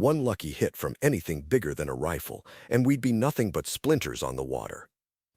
One lucky hit from anything bigger than a rifle, and we'd be nothing but splinters on the water.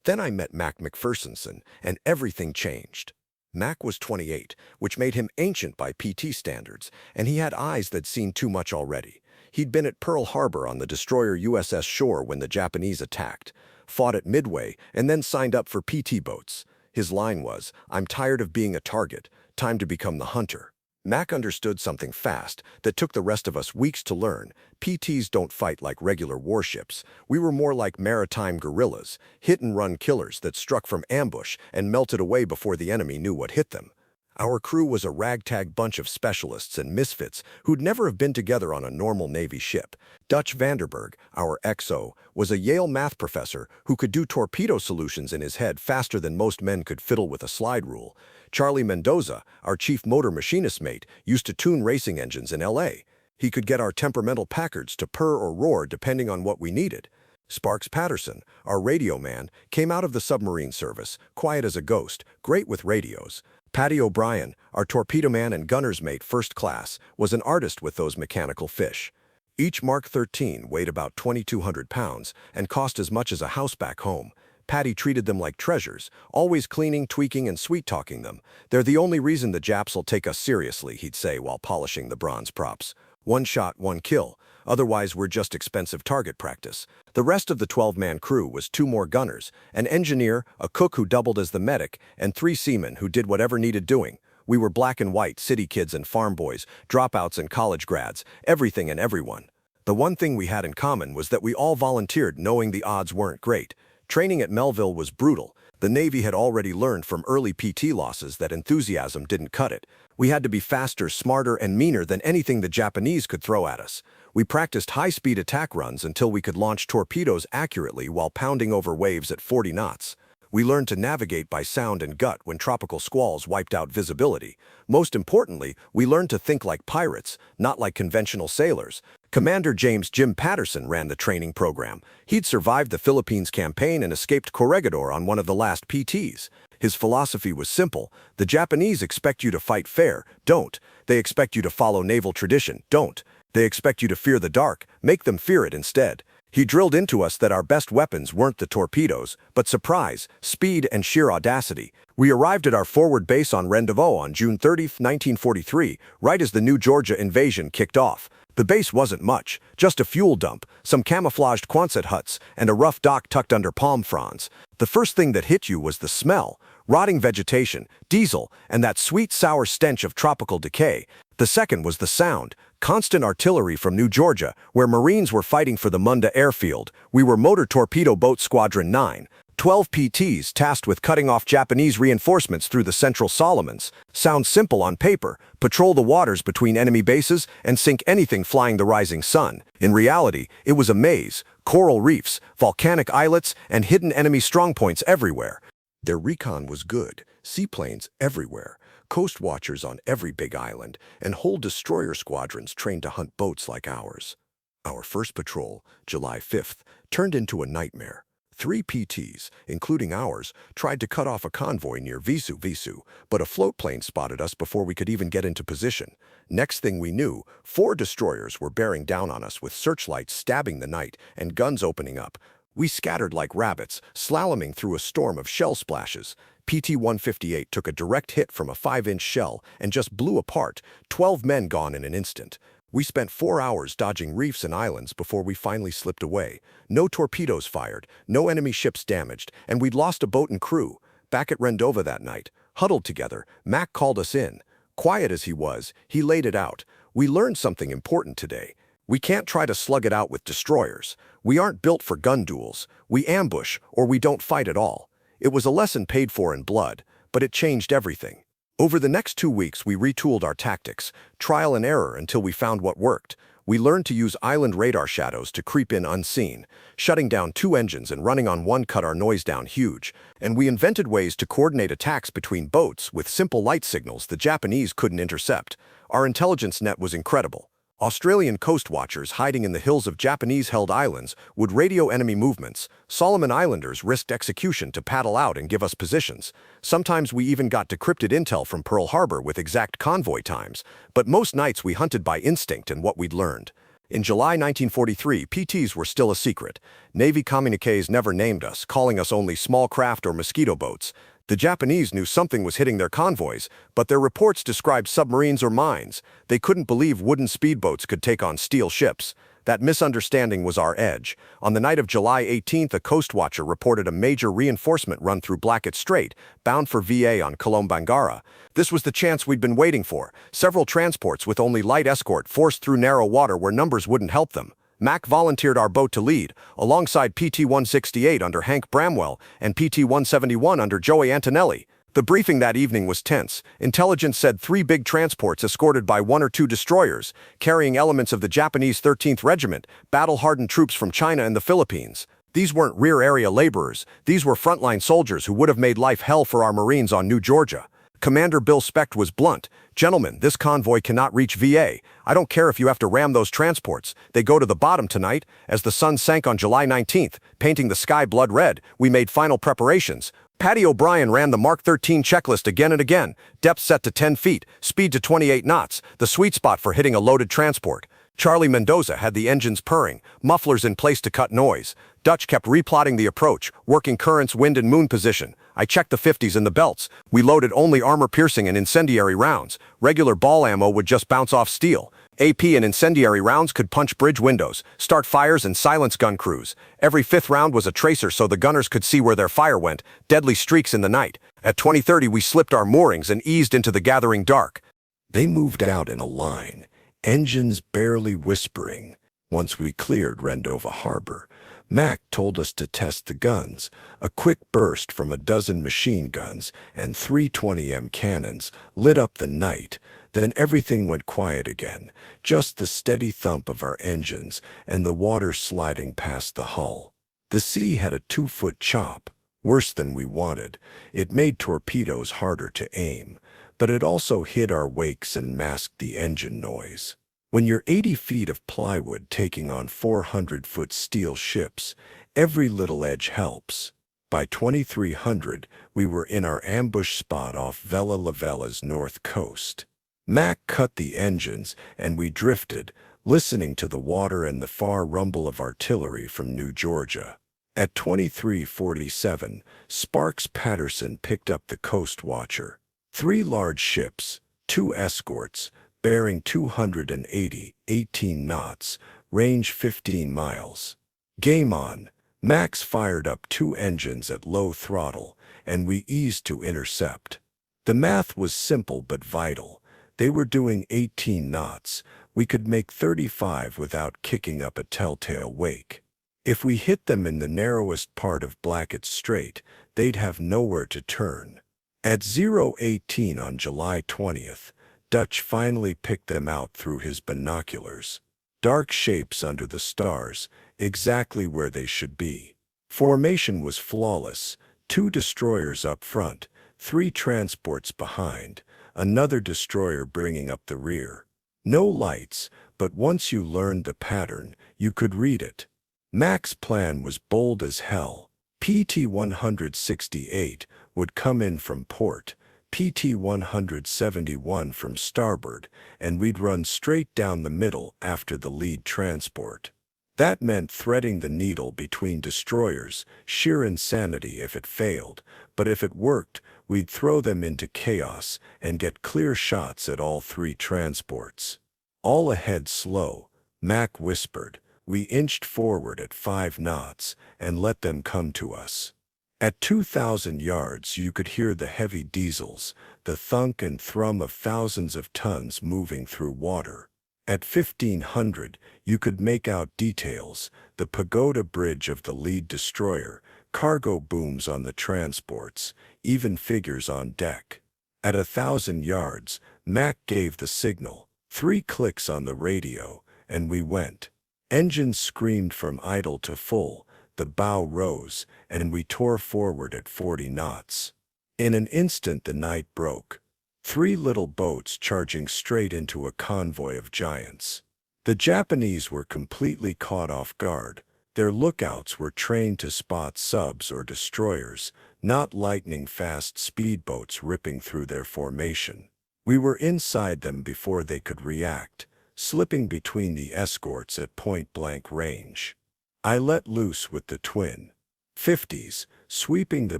Then I met Mac McPhersonson, and everything changed. Mac was 28, which made him ancient by PT standards, and he had eyes that'd seen too much already. He'd been at Pearl Harbor on the destroyer USS Shore when the Japanese attacked, fought at Midway, and then signed up for PT boats. His line was, "I'm tired of being a target, time to become the hunter." Mac understood something fast that took the rest of us weeks to learn. PTs don't fight like regular warships. We were more like maritime guerrillas, hit-and-run killers that struck from ambush and melted away before the enemy knew what hit them. Our crew was a ragtag bunch of specialists and misfits who'd never have been together on a normal Navy ship. Dutch Vanderberg, our XO, was a Yale math professor who could do torpedo solutions in his head faster than most men could fiddle with a slide rule. Charlie Mendoza, our chief motor machinist mate, used to tune racing engines in LA. He could get our temperamental Packards to purr or roar depending on what we needed. Sparks Patterson, our radio man, came out of the submarine service, quiet as a ghost, great with radios. Paddy O'Brien, our torpedo man and gunner's mate first class, was an artist with those mechanical fish. Each Mark 13 weighed about 2,200 pounds and cost as much as a house back home. Paddy treated them like treasures, always cleaning, tweaking, and sweet-talking them. "They're the only reason the Japs'll take us seriously," he'd say while polishing the bronze props. "One shot, one kill. Otherwise, we're just expensive target practice." The rest of the 12-man crew was 2 more gunners, an engineer, a cook who doubled as the medic, and 3 seamen who did whatever needed doing. We were black and white, city kids and farm boys, dropouts and college grads, everything and everyone. The one thing we had in common was that we all volunteered knowing the odds weren't great. Training at Melville was brutal. The Navy had already learned from early PT losses that enthusiasm didn't cut it. We had to be faster, smarter, and meaner than anything the Japanese could throw at us. We practiced high-speed attack runs until we could launch torpedoes accurately while pounding over waves at 40 knots. We learned to navigate by sound and gut when tropical squalls wiped out visibility. Most importantly, we learned to think like pirates, not like conventional sailors. Commander James "Jim" Patterson ran the training program. He'd survived the Philippines campaign and escaped Corregidor on one of the last PTs. His philosophy was simple. The Japanese expect you to fight fair, don't. They expect you to follow naval tradition, don't. They expect you to fear the dark, make them fear it instead. He drilled into us that our best weapons weren't the torpedoes, but surprise, speed, and sheer audacity. We arrived at our forward base on Rendezvous on June 30, 1943, right as the New Georgia invasion kicked off. The base wasn't much, just a fuel dump, some camouflaged Quonset huts, and a rough dock tucked under palm fronds. The first thing that hit you was the smell, rotting vegetation, diesel, and that sweet sour stench of tropical decay. The second was the sound, constant artillery from New Georgia, where Marines were fighting for the Munda airfield. We were Motor Torpedo Boat Squadron 9. 12 PTs tasked with cutting off Japanese reinforcements through the Central Solomons. Sounds simple on paper: patrol the waters between enemy bases and sink anything flying the rising sun. In reality, it was a maze: coral reefs, volcanic islets, and hidden enemy strongpoints everywhere. Their recon was good, seaplanes everywhere, coast watchers on every big island, and whole destroyer squadrons trained to hunt boats like ours. Our first patrol, July 5th, turned into a nightmare. 3 PTs, including ours, tried to cut off a convoy near Visu, but a float plane spotted us before we could even get into position. Next thing we knew, 4 destroyers were bearing down on us with searchlights stabbing the night and guns opening up. We scattered like rabbits, slaloming through a storm of shell splashes. PT-158 took a direct hit from a 5-inch shell and just blew apart, 12 men gone in an instant. We spent 4 hours dodging reefs and islands before we finally slipped away. No torpedoes fired, no enemy ships damaged, and we'd lost a boat and crew. Back at Rendova that night, huddled together, Mac called us in. Quiet as he was, he laid it out. "We learned something important today. We can't try to slug it out with destroyers. We aren't built for gun duels. We ambush, or we don't fight at all." It was a lesson paid for in blood, but it changed everything. Over the next 2 weeks, we retooled our tactics, trial and error until we found what worked. We learned to use island radar shadows to creep in unseen. Shutting down 2 engines and running on one cut our noise down huge. And we invented ways to coordinate attacks between boats with simple light signals the Japanese couldn't intercept. Our intelligence net was incredible. Australian coast watchers hiding in the hills of Japanese-held islands would radio enemy movements. Solomon Islanders risked execution to paddle out and give us positions. Sometimes we even got decrypted intel from Pearl Harbor with exact convoy times, but most nights we hunted by instinct and what we'd learned. In July 1943, PTs were still a secret. Navy communiques never named us, calling us only small craft or mosquito boats. The Japanese knew something was hitting their convoys, but their reports described submarines or mines. They couldn't believe wooden speedboats could take on steel ships. That misunderstanding was our edge. On the night of July 18th, a coast watcher reported a major reinforcement run through Blackett Strait, bound for VA on Kolombangara. This was the chance we'd been waiting for. Several transports with only light escort forced through narrow water where numbers wouldn't help them. Mac volunteered our boat to lead, alongside PT-168 under Hank Bramwell and PT-171 under Joey Antonelli. The briefing that evening was tense. Intelligence said 3 big transports escorted by 1 or 2 destroyers, carrying elements of the Japanese 13th Regiment, battle-hardened troops from China and the Philippines. These weren't rear-area laborers. These were frontline soldiers who would have made life hell for our Marines on New Georgia. Commander Bill Specht was blunt. "Gentlemen, this convoy cannot reach VA. I don't care if you have to ram those transports. They go to the bottom tonight." As the sun sank on July 19th, painting the sky blood red, we made final preparations. Patty O'Brien ran the Mark 13 checklist again and again. Depth set to 10 feet, speed to 28 knots, the sweet spot for hitting a loaded transport. Charlie Mendoza had the engines purring, mufflers in place to cut noise. Dutch kept replotting the approach, working currents, wind, and moon position. I checked the 50s and the belts. We loaded only armor-piercing and incendiary rounds. Regular ball ammo would just bounce off steel. AP and incendiary rounds could punch bridge windows, start fires, and silence gun crews. Every 5th round was a tracer so the gunners could see where their fire went, deadly streaks in the night. At 20:30, we slipped our moorings and eased into the gathering dark. They moved out in a line, engines barely whispering. Once we cleared Rendova Harbor, Mac told us to test the guns. A quick burst from a dozen machine guns and 320mm cannons lit up the night. Then everything went quiet again, just the steady thump of our engines and the water sliding past the hull. The sea had a 2-foot chop, worse than we wanted. It made torpedoes harder to aim, but it also hid our wakes and masked the engine noise. When you're 80 feet of plywood taking on 400-foot steel ships, every little edge helps. By 2300, we were in our ambush spot off Vela La Vela's north coast. Mac cut the engines, and we drifted, listening to the water and the far rumble of artillery from New Georgia. At 2347, Sparks Patterson picked up the Coast Watcher. 3 large ships, 2 escorts, bearing 280, 18 knots, range 15 miles. Game on. Max fired up 2 engines at low throttle, and we eased to intercept. The math was simple but vital. They were doing 18 knots. We could make 35 without kicking up a telltale wake. If we hit them in the narrowest part of Blackett Strait, they'd have nowhere to turn. At 0:18 on July 20th, Dutch finally picked them out through his binoculars. Dark shapes under the stars, exactly where they should be. Formation was flawless. 2 destroyers up front, 3 transports behind, another destroyer bringing up the rear. No lights, but once you learned the pattern, you could read it. Mac's plan was bold as hell. PT-168 would come in from port, PT-171 from starboard, and we'd run straight down the middle after the lead transport. That meant threading the needle between destroyers, sheer insanity if it failed, but if it worked, we'd throw them into chaos and get clear shots at all 3 transports. "All ahead slow," Mac whispered. We inched forward at 5 knots and let them come to us. At 2,000 yards you could hear the heavy diesels, the thunk and thrum of thousands of tons moving through water. At 1,500 you could make out details, the pagoda bridge of the lead destroyer, cargo booms on the transports, even figures on deck. At 1,000 yards, Mac gave the signal. 3 clicks on the radio, and we went. Engines screamed from idle to full, the bow rose, and we tore forward at 40 knots. In an instant the night broke. 3 little boats charging straight into a convoy of giants. The Japanese were completely caught off guard. Their lookouts were trained to spot subs or destroyers, not lightning-fast speedboats ripping through their formation. We were inside them before they could react. slipping between the escorts at point-blank range. I let loose with the twin 50s, sweeping the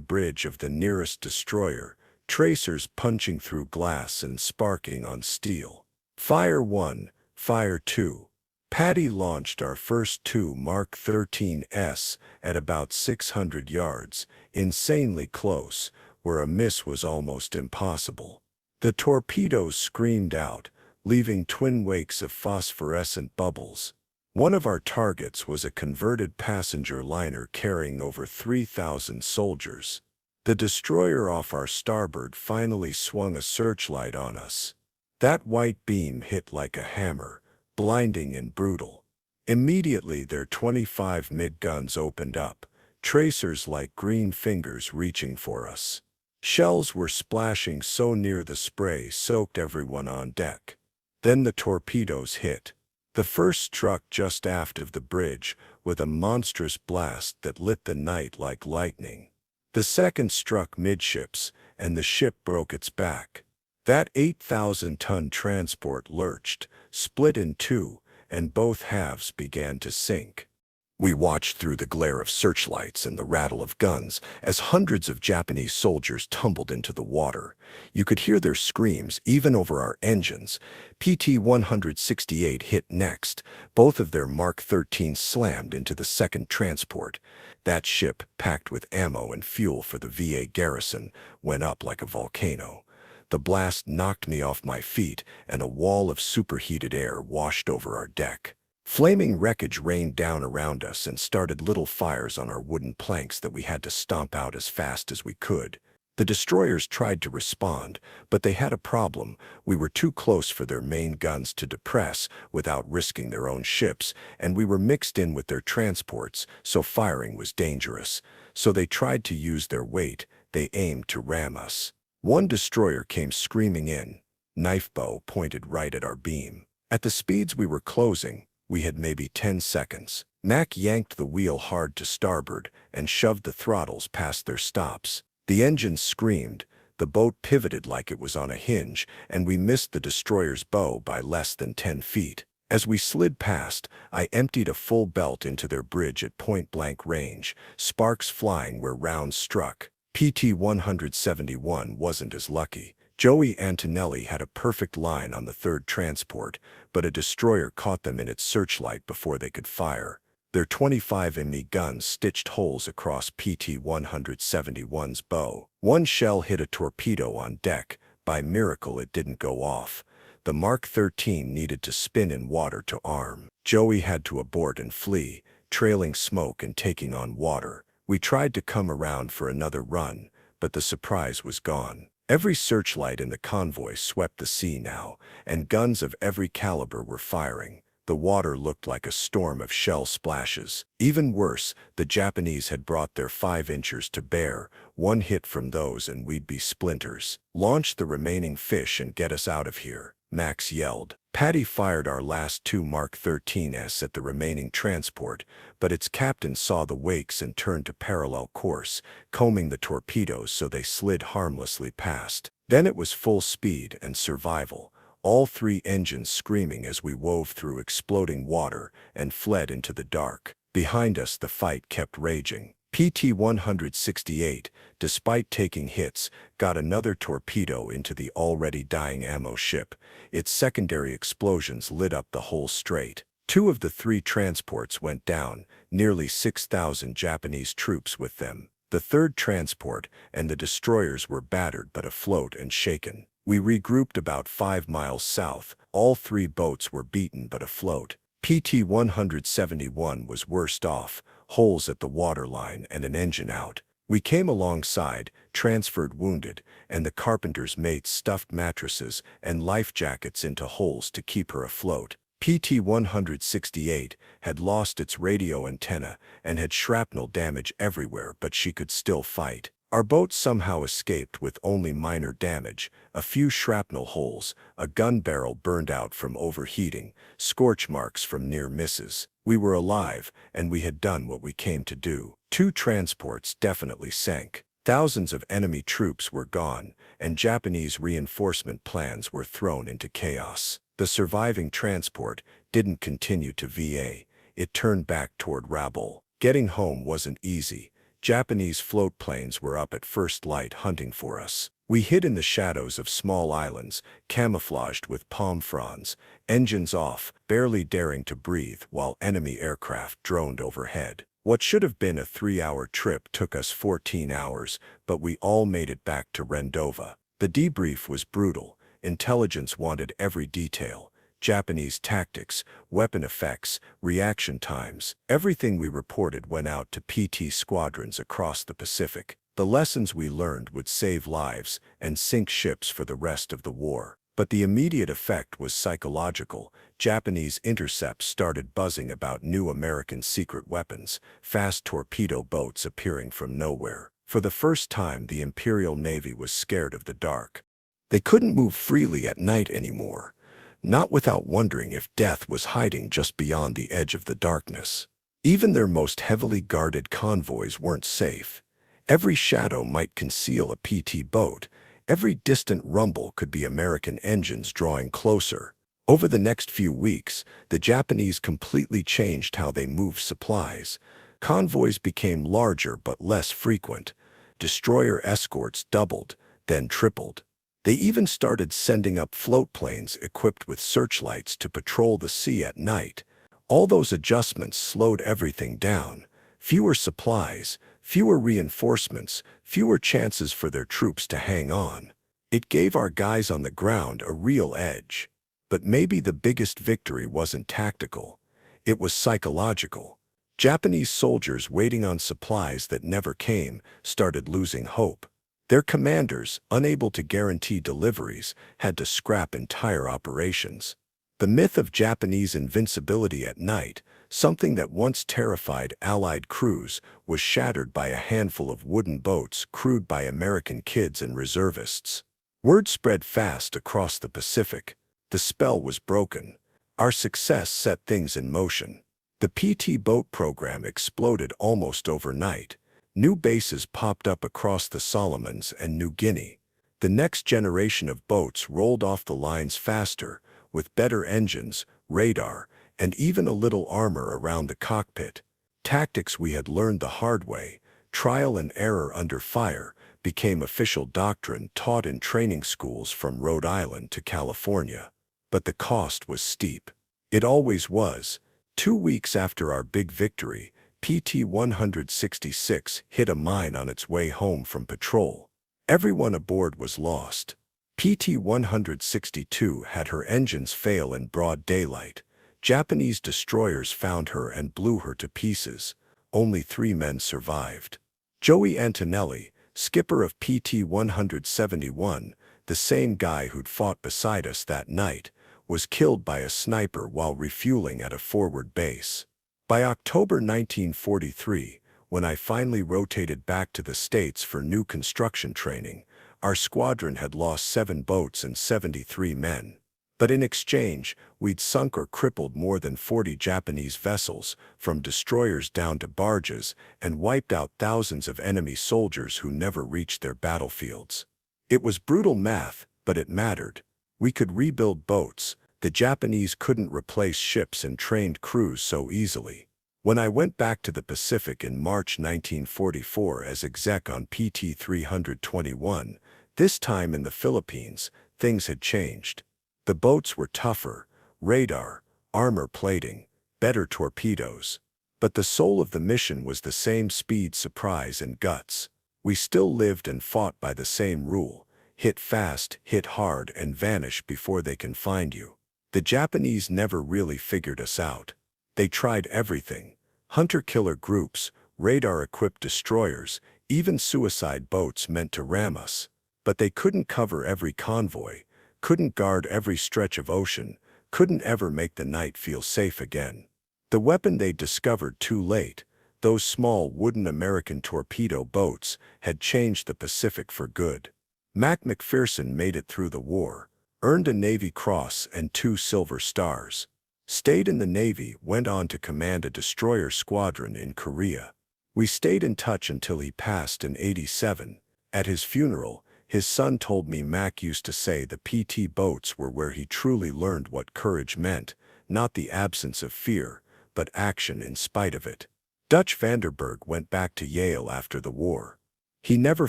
bridge of the nearest destroyer, tracers punching through glass and sparking on steel. Fire 1, Fire 2. Patty launched our first two Mark 13s at about 600 yards, insanely close, where a miss was almost impossible. The torpedoes screamed out, leaving twin wakes of phosphorescent bubbles. One of our targets was a converted passenger liner carrying over 3,000 soldiers. The destroyer off our starboard finally swung a searchlight on us. That white beam hit like a hammer, blinding and brutal. Immediately their 25 mid-guns opened up, tracers like green fingers reaching for us. Shells were splashing so near the spray soaked everyone on deck. Then the torpedoes hit. The first struck just aft of the bridge with a monstrous blast that lit the night like lightning. The second struck midships, and the ship broke its back. That 8,000-ton transport lurched, split in two, and both halves began to sink. We watched through the glare of searchlights and the rattle of guns as hundreds of Japanese soldiers tumbled into the water. You could hear their screams even over our engines. PT-168 hit next. Both of their Mark 13 slammed into the second transport. That ship, packed with ammo and fuel for the VA garrison, went up like a volcano. The blast knocked me off my feet, and a wall of superheated air washed over our deck. Flaming wreckage rained down around us and started little fires on our wooden planks that we had to stomp out as fast as we could. The destroyers tried to respond, but they had a problem. We were too close for their main guns to depress without risking their own ships, and we were mixed in with their transports, so firing was dangerous. So they tried to use their weight. They aimed to ram us. One destroyer came screaming in, knife bow pointed right at our beam. At the speeds we were closing, we had maybe 10 seconds. Mac yanked the wheel hard to starboard and shoved the throttles past their stops. The engines screamed, the boat pivoted like it was on a hinge, and we missed the destroyer's bow by less than 10 feet. As we slid past, I emptied a full belt into their bridge at point-blank range, sparks flying where rounds struck. PT-171 wasn't as lucky. Joey Antonelli had a perfect line on the third transport, but a destroyer caught them in its searchlight before they could fire. Their 25 ME guns stitched holes across PT-171's bow. One shell hit a torpedo on deck. By miracle, it didn't go off. The Mark 13 needed to spin in water to arm. Joey had to abort and flee, trailing smoke and taking on water. We tried to come around for another run, but the surprise was gone. Every searchlight in the convoy swept the sea now, and guns of every caliber were firing. The water looked like a storm of shell splashes. Even worse, the Japanese had brought their 5-inchers to bear. One hit from those and we'd be splinters. "Launch the remaining fish and get us out of here," Max yelled. Patty fired our last two Mark 13s at the remaining transport, but its captain saw the wakes and turned to parallel course, combing the torpedoes so they slid harmlessly past. Then it was full speed and survival, all three engines screaming as we wove through exploding water and fled into the dark. Behind us the fight kept raging. PT-168, despite taking hits, got another torpedo into the already dying ammo ship. Its secondary explosions lit up the whole strait. Two of the three transports went down, nearly 6,000 Japanese troops with them. The third transport and the destroyers were battered but afloat and shaken. We regrouped about 5 miles south. All three boats were beaten but afloat. PT-171 was worst off, holes at the waterline and an engine out. We came alongside, transferred wounded, and the carpenter's mates stuffed mattresses and life jackets into holes to keep her afloat. PT-168 had lost its radio antenna and had shrapnel damage everywhere, but she could still fight. Our boat somehow escaped with only minor damage, a few shrapnel holes, a gun barrel burned out from overheating, scorch marks from near misses. We were alive, and we had done what we came to do. Two transports definitely sank. Thousands of enemy troops were gone, and Japanese reinforcement plans were thrown into chaos. The surviving transport didn't continue to VA. It turned back toward Rabaul. Getting home wasn't easy. Japanese float planes were up at first light hunting for us. We hid in the shadows of small islands, camouflaged with palm fronds, engines off, barely daring to breathe while enemy aircraft droned overhead. What should have been a 3-hour trip took us 14 hours, but we all made it back to Rendova. The debrief was brutal. Intelligence wanted every detail. Japanese tactics, weapon effects, reaction times. Everything we reported went out to PT squadrons across the Pacific. The lessons we learned would save lives and sink ships for the rest of the war. But the immediate effect was psychological. Japanese intercepts started buzzing about new American secret weapons, fast torpedo boats appearing from nowhere. For the first time, the Imperial Navy was scared of the dark. They couldn't move freely at night anymore, not without wondering if death was hiding just beyond the edge of the darkness. Even their most heavily guarded convoys weren't safe. Every shadow might conceal a PT boat. Every distant rumble could be American engines drawing closer. Over the next few weeks, the Japanese completely changed how they moved supplies. Convoys became larger but less frequent. Destroyer escorts doubled, then tripled. They even started sending up float planes equipped with searchlights to patrol the sea at night. All those adjustments slowed everything down. Fewer supplies, fewer reinforcements, fewer chances for their troops to hang on. It gave our guys on the ground a real edge. But maybe the biggest victory wasn't tactical. It was psychological. Japanese soldiers waiting on supplies that never came started losing hope. Their commanders, unable to guarantee deliveries, had to scrap entire operations. The myth of Japanese invincibility at night, something that once terrified Allied crews, was shattered by a handful of wooden boats crewed by American kids and reservists. Word spread fast across the Pacific. The spell was broken. Our success set things in motion. The PT boat program exploded almost overnight. New bases popped up across the Solomons and New Guinea. The next generation of boats rolled off the lines faster, with better engines, radar, and even a little armor around the cockpit. Tactics we had learned the hard way, trial and error under fire, became official doctrine taught in training schools from Rhode Island to California. But the cost was steep. It always was. 2 weeks after our big victory, PT-166 hit a mine on its way home from patrol. Everyone aboard was lost. PT-162 had her engines fail in broad daylight. Japanese destroyers found her and blew her to pieces. Only 3 men survived. Joey Antonelli, skipper of PT-171, the same guy who'd fought beside us that night, was killed by a sniper while refueling at a forward base. By October 1943, when I finally rotated back to the States for new construction training, our squadron had lost 7 boats and 73 men. But in exchange, we'd sunk or crippled more than 40 Japanese vessels, from destroyers down to barges, and wiped out thousands of enemy soldiers who never reached their battlefields. It was brutal math, but it mattered. We could rebuild boats. The Japanese couldn't replace ships and trained crews so easily. When I went back to the Pacific in March 1944 as exec on PT-321, this time in the Philippines, things had changed. The boats were tougher, radar, armor plating, better torpedoes. But the soul of the mission was the same: speed, surprise, and guts. We still lived and fought by the same rule: hit fast, hit hard, and vanish before they can find you. The Japanese never really figured us out. They tried everything: hunter-killer groups, radar-equipped destroyers, even suicide boats meant to ram us. But they couldn't cover every convoy, couldn't guard every stretch of ocean, couldn't ever make the night feel safe again. The weapon they discovered too late, those small wooden American torpedo boats, had changed the Pacific for good. Mac McPherson made it through the war, earned a Navy Cross and 2 Silver Stars. Stayed in the Navy, went on to command a destroyer squadron in Korea. We stayed in touch until he passed in '87. At his funeral, His son told me Mac used to say the PT boats were where he truly learned what courage meant, not the absence of fear, but action in spite of it. Dutch Vanderberg went back to Yale after the war. He never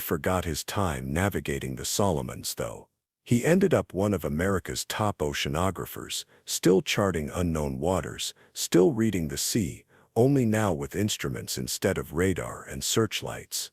forgot his time navigating the Solomons, though. He ended up one of America's top oceanographers, still charting unknown waters, still reading the sea, only now with instruments instead of radar and searchlights.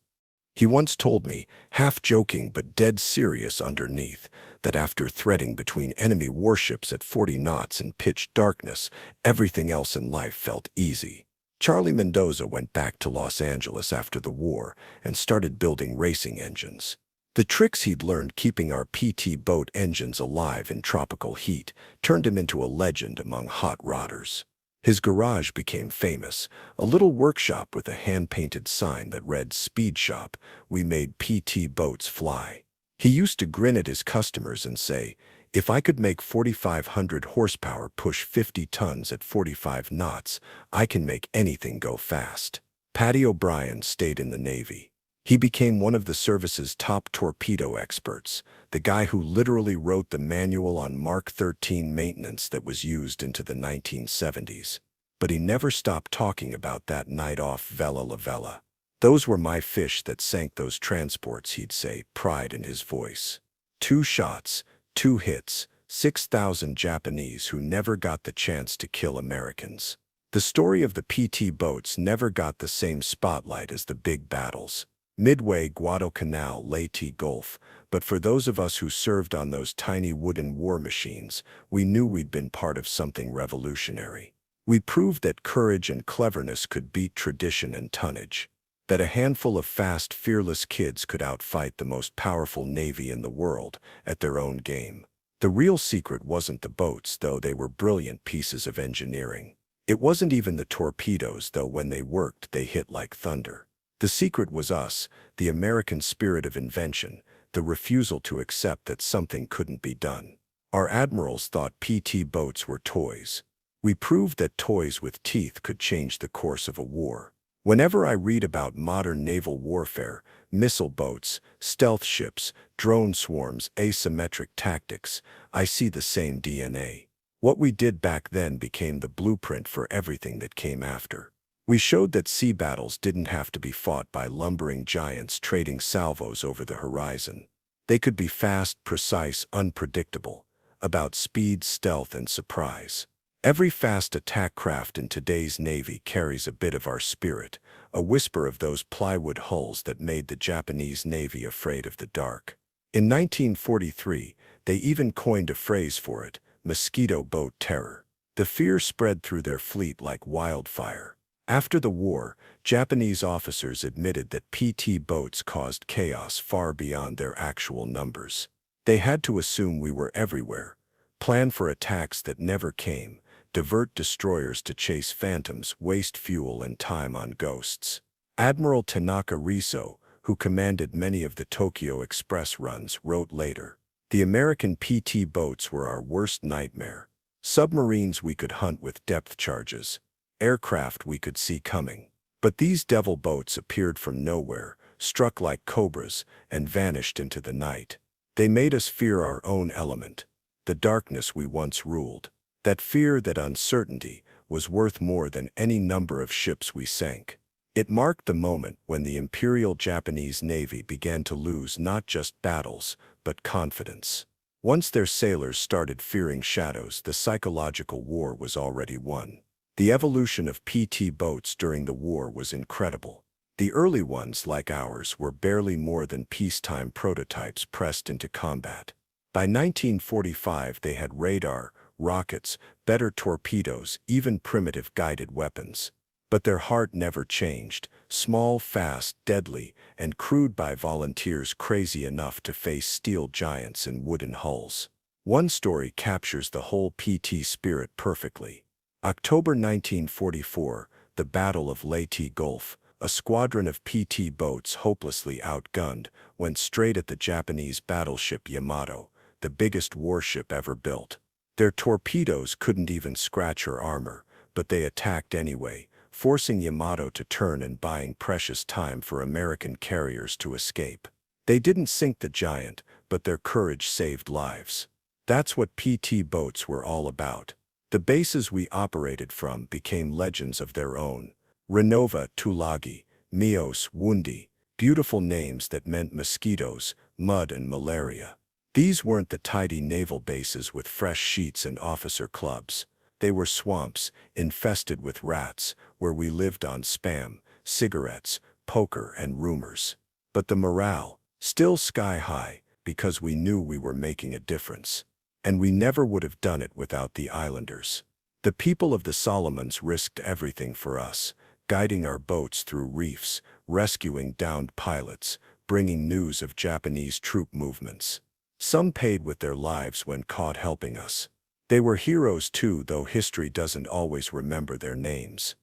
He once told me, half joking but dead serious underneath, that after threading between enemy warships at 40 knots in pitch darkness, everything else in life felt easy. Charlie Mendoza went back to Los Angeles after the war and started building racing engines. The tricks he'd learned keeping our PT boat engines alive in tropical heat turned him into a legend among hot rodders. His garage became famous, a little workshop with a hand-painted sign that read "Speed Shop, we made PT boats fly." He used to grin at his customers and say, "If I could make 4,500 horsepower push 50 tons at 45 knots, I can make anything go fast." Patty O'Brien stayed in the Navy. He became one of the service's top torpedo experts, the guy who literally wrote the manual on Mark 13 maintenance that was used into the 1970s. But he never stopped talking about that night off Vela La Vela. "Those were my fish that sank those transports," he'd say, pride in his voice. 2 shots, 2 hits, 6,000 Japanese who never got the chance to kill Americans. The story of the PT boats never got the same spotlight as the big battles. Midway, Guadalcanal, Leyte Gulf, but for those of us who served on those tiny wooden war machines, we knew we'd been part of something revolutionary. We proved that courage and cleverness could beat tradition and tonnage, that a handful of fast, fearless kids could outfight the most powerful navy in the world at their own game. The real secret wasn't the boats, though they were brilliant pieces of engineering. It wasn't even the torpedoes, though when they worked, they hit like thunder. The secret was us, the American spirit of invention, the refusal to accept that something couldn't be done. Our admirals thought PT boats were toys. We proved that toys with teeth could change the course of a war. Whenever I read about modern naval warfare, missile boats, stealth ships, drone swarms, asymmetric tactics, I see the same DNA. What we did back then became the blueprint for everything that came after. We showed that sea battles didn't have to be fought by lumbering giants trading salvos over the horizon. They could be fast, precise, unpredictable, about speed, stealth, and surprise. Every fast attack craft in today's Navy carries a bit of our spirit, a whisper of those plywood hulls that made the Japanese Navy afraid of the dark. In 1943, they even coined a phrase for it, mosquito boat terror. The fear spread through their fleet like wildfire. After the war, Japanese officers admitted that PT boats caused chaos far beyond their actual numbers. They had to assume we were everywhere, plan for attacks that never came, divert destroyers to chase phantoms, waste fuel and time on ghosts. Admiral Tanaka Riso, who commanded many of the Tokyo Express runs, wrote later, "The American PT boats were our worst nightmare. Submarines we could hunt with depth charges. Aircraft we could see coming. But these devil boats appeared from nowhere, struck like cobras, and vanished into the night. They made us fear our own element, the darkness we once ruled. That fear, that uncertainty, was worth more than any number of ships we sank." It marked the moment when the Imperial Japanese Navy began to lose not just battles, but confidence. Once their sailors started fearing shadows, the psychological war was already won. The evolution of PT boats during the war was incredible. The early ones, like ours, were barely more than peacetime prototypes pressed into combat. By 1945, they had radar, rockets, better torpedoes, even primitive guided weapons. But their heart never changed, small, fast, deadly, and crewed by volunteers crazy enough to face steel giants in wooden hulls. One story captures the whole PT spirit perfectly. October 1944, the Battle of Leyte Gulf, a squadron of PT boats hopelessly outgunned went straight at the Japanese battleship Yamato, the biggest warship ever built. Their torpedoes couldn't even scratch her armor, but they attacked anyway, forcing Yamato to turn and buying precious time for American carriers to escape. They didn't sink the giant, but their courage saved lives. That's what PT boats were all about. The bases we operated from became legends of their own. Renova, Tulagi, Mios, Wundi, beautiful names that meant mosquitoes, mud, and malaria. These weren't the tidy naval bases with fresh sheets and officer clubs. They were swamps, infested with rats, where we lived on spam, cigarettes, poker, and rumors. But the morale, still sky high, because we knew we were making a difference. And we never would have done it without the islanders. The people of the Solomons risked everything for us, guiding our boats through reefs, rescuing downed pilots, bringing news of Japanese troop movements. Some paid with their lives when caught helping us. They were heroes too, though history doesn't always remember their names.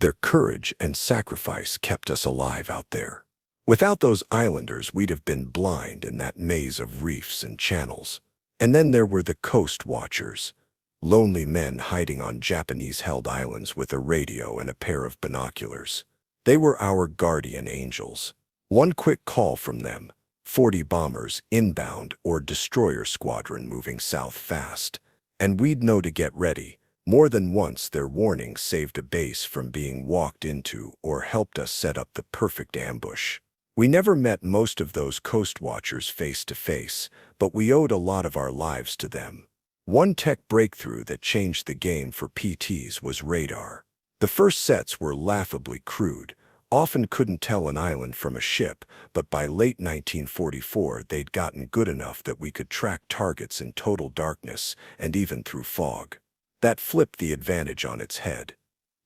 Their courage and sacrifice kept us alive out there. Without those islanders, we'd have been blind in that maze of reefs and channels. And then there were the coast watchers, lonely men hiding on Japanese-held islands with a radio and a pair of binoculars. They were our guardian angels. One quick call from them, 40 bombers inbound or destroyer squadron moving south fast. And we'd know to get ready. More than once their warnings saved a base from being walked into or helped us set up the perfect ambush. We never met most of those coast watchers face to face, but we owed a lot of our lives to them. One tech breakthrough that changed the game for PTs was radar. The first sets were laughably crude, often couldn't tell an island from a ship, but by late 1944 they'd gotten good enough that we could track targets in total darkness and even through fog. That flipped the advantage on its head.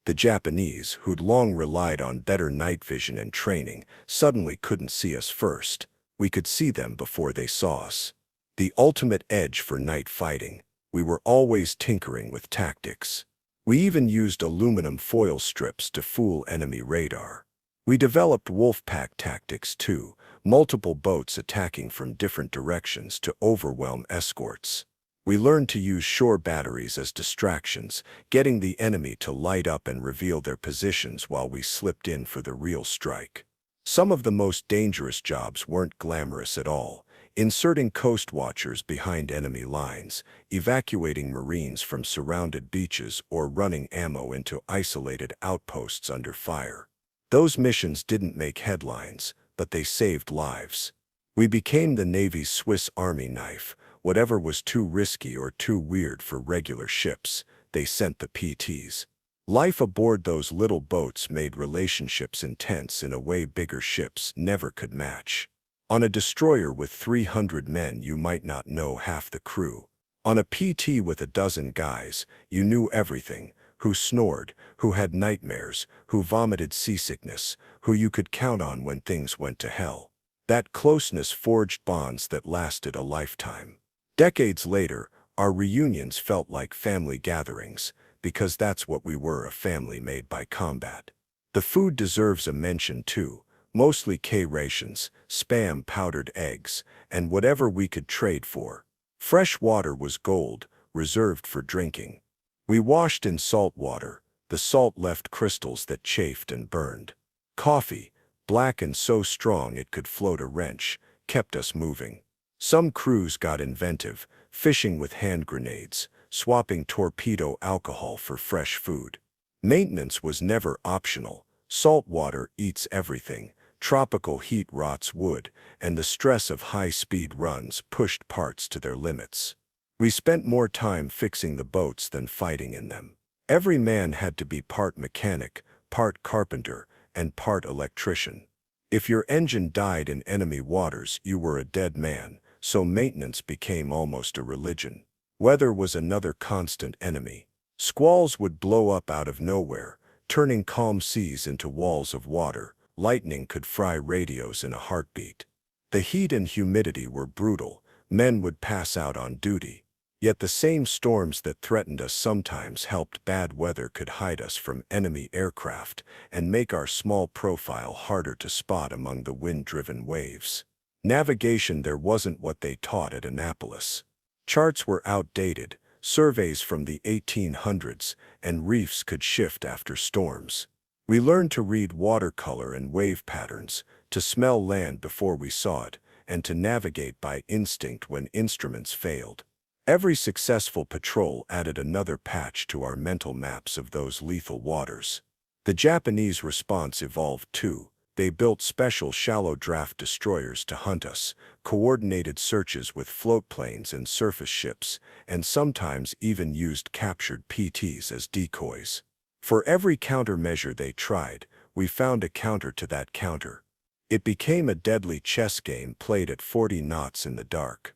The Japanese, who'd long relied on better night vision and training, suddenly couldn't see us first. We could see them before they saw us. The ultimate edge for night fighting. We were always tinkering with tactics. We even used aluminum foil strips to fool enemy radar. We developed wolfpack tactics too, multiple boats attacking from different directions to overwhelm escorts. We learned to use shore batteries as distractions, getting the enemy to light up and reveal their positions while we slipped in for the real strike. Some of the most dangerous jobs weren't glamorous at all. Inserting coast watchers behind enemy lines, evacuating Marines from surrounded beaches, or running ammo into isolated outposts under fire. Those missions didn't make headlines, but they saved lives. We became the Navy's Swiss Army knife. Whatever was too risky or too weird for regular ships, they sent the PTs. Life aboard those little boats made relationships intense in a way bigger ships never could match. On a destroyer with 300 men, you might not know half the crew. On a PT with a dozen guys, you knew everything: who snored, who had nightmares, who vomited seasickness, who you could count on when things went to hell. That closeness forged bonds that lasted a lifetime. Decades later, our reunions felt like family gatherings, because that's what we were, a family made by combat. The food deserves a mention too, mostly K rations, spam, powdered eggs, and whatever we could trade for. Fresh water was gold, reserved for drinking. We washed in salt water. The salt left crystals that chafed and burned. Coffee, black and so strong it could float a wrench, kept us moving. Some crews got inventive, fishing with hand grenades, swapping torpedo alcohol for fresh food. Maintenance was never optional. Salt water eats everything. Tropical heat rots wood, and the stress of high-speed runs pushed parts to their limits. We spent more time fixing the boats than fighting in them. Every man had to be part mechanic, part carpenter, and part electrician. If your engine died in enemy waters, you were a dead man, so maintenance became almost a religion. Weather was another constant enemy. Squalls would blow up out of nowhere, turning calm seas into walls of water. Lightning could fry radios in a heartbeat. The heat and humidity were brutal. Men would pass out on duty. Yet the same storms that threatened us sometimes helped. Bad weather could hide us from enemy aircraft and make our small profile harder to spot among the wind-driven waves. Navigation there wasn't what they taught at Annapolis. Charts were outdated, surveys from the 1800s, and reefs could shift after storms. We learned to read watercolor and wave patterns, to smell land before we saw it, and to navigate by instinct when instruments failed. Every successful patrol added another patch to our mental maps of those lethal waters. The Japanese response evolved too. They built special shallow draft destroyers to hunt us, coordinated searches with float planes and surface ships, and sometimes even used captured PTs as decoys. For every countermeasure they tried, we found a counter to that counter. It became a deadly chess game played at 40 knots in the dark.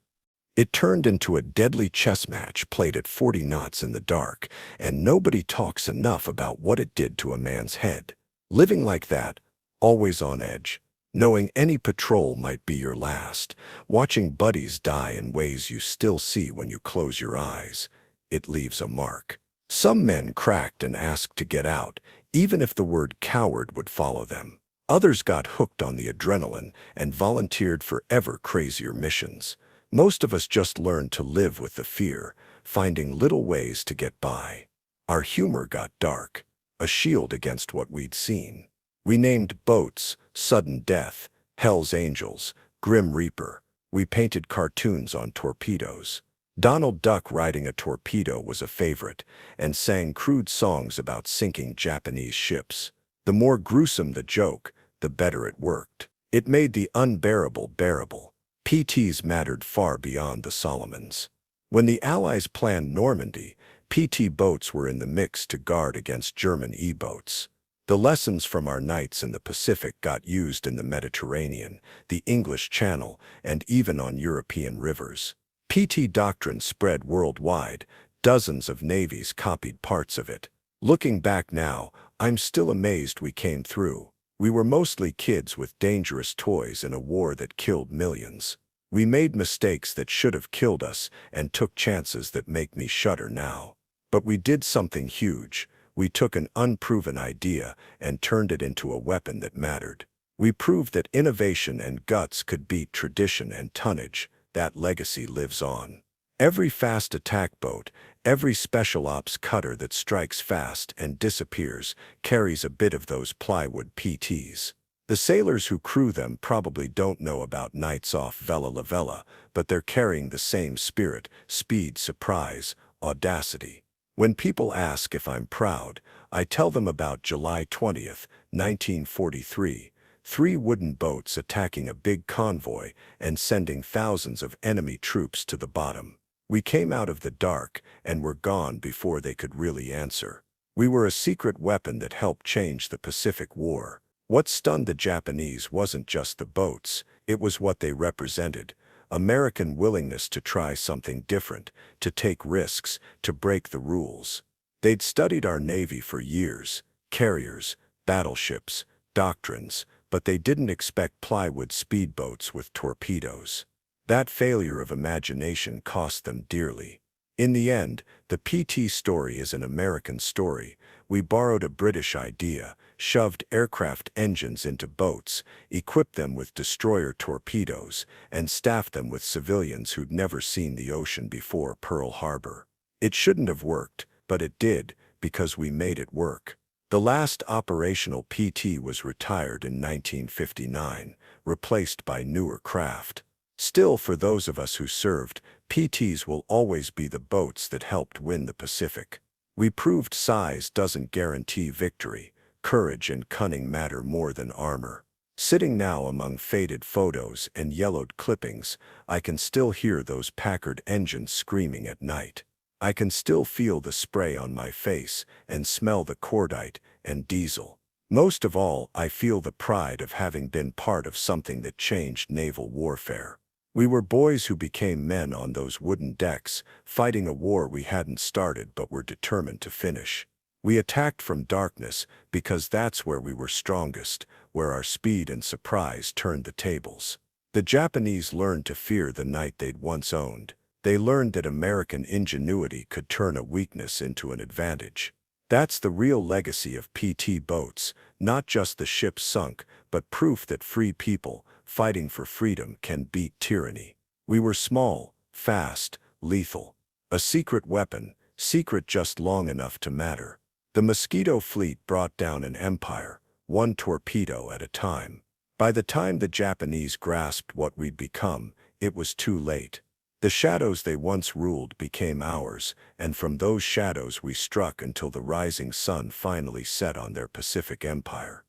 It turned into a deadly chess match played at 40 knots in the dark, and nobody talks enough about what it did to a man's head. Living like that, always on edge, knowing any patrol might be your last, watching buddies die in ways you still see when you close your eyes, it leaves a mark. Some men cracked and asked to get out, even if the word coward would follow them. Others got hooked on the adrenaline and volunteered for ever crazier missions. Most of us just learned to live with the fear, finding little ways to get by. Our humor got dark, a shield against what we'd seen. We named boats Sudden Death, Hell's Angels, Grim Reaper. We painted cartoons on torpedoes. Donald Duck riding a torpedo was a favorite, and sang crude songs about sinking Japanese ships. The more gruesome the joke, the better it worked. It made the unbearable bearable. PTs mattered far beyond the Solomons. When the Allies planned Normandy, PT boats were in the mix to guard against German E-boats. The lessons from our nights in the Pacific got used in the Mediterranean, the English Channel, and even on European rivers. PT doctrine spread worldwide. Dozens of navies copied parts of it. Looking back now, I'm still amazed we came through. We were mostly kids with dangerous toys in a war that killed millions. We made mistakes that should have killed us and took chances that make me shudder now. But we did something huge. We took an unproven idea and turned it into a weapon that mattered. We proved that innovation and guts could beat tradition and tonnage. That legacy lives on. Every fast attack boat, every special ops cutter that strikes fast and disappears carries a bit of those plywood PTs. The sailors who crew them probably don't know about nights off Vela La Vela, but they're carrying the same spirit, speed, surprise, audacity. When people ask if I'm proud, I tell them about July 20th, 1943, 3 wooden boats attacking a big convoy and sending thousands of enemy troops to the bottom. We came out of the dark and were gone before they could really answer. We were a secret weapon that helped change the Pacific War. What stunned the Japanese wasn't just the boats, it was what they represented. American willingness to try something different, to take risks, to break the rules. They'd studied our Navy for years, carriers, battleships, doctrines, but they didn't expect plywood speedboats with torpedoes. That failure of imagination cost them dearly. In the end, the PT story is an American story. We borrowed a British idea, shoved aircraft engines into boats, equipped them with destroyer torpedoes, and staffed them with civilians who'd never seen the ocean before Pearl Harbor. It shouldn't have worked, but it did, because we made it work. The last operational PT was retired in 1959, replaced by newer craft. Still, for those of us who served, PTs will always be the boats that helped win the Pacific. We proved size doesn't guarantee victory. Courage and cunning matter more than armor. Sitting now among faded photos and yellowed clippings, I can still hear those Packard engines screaming at night. I can still feel the spray on my face and smell the cordite and diesel. Most of all, I feel the pride of having been part of something that changed naval warfare. We were boys who became men on those wooden decks, fighting a war we hadn't started but were determined to finish. We attacked from darkness because that's where we were strongest, where our speed and surprise turned the tables. The Japanese learned to fear the night they'd once owned. They learned that American ingenuity could turn a weakness into an advantage. That's the real legacy of PT boats, not just the ship sunk, but proof that free people, fighting for freedom, can beat tyranny. We were small, fast, lethal. A secret weapon, secret just long enough to matter. The Mosquito fleet brought down an empire, one torpedo at a time. By the time the Japanese grasped what we'd become, it was too late. The shadows they once ruled became ours, and from those shadows we struck until the rising sun finally set on their Pacific empire.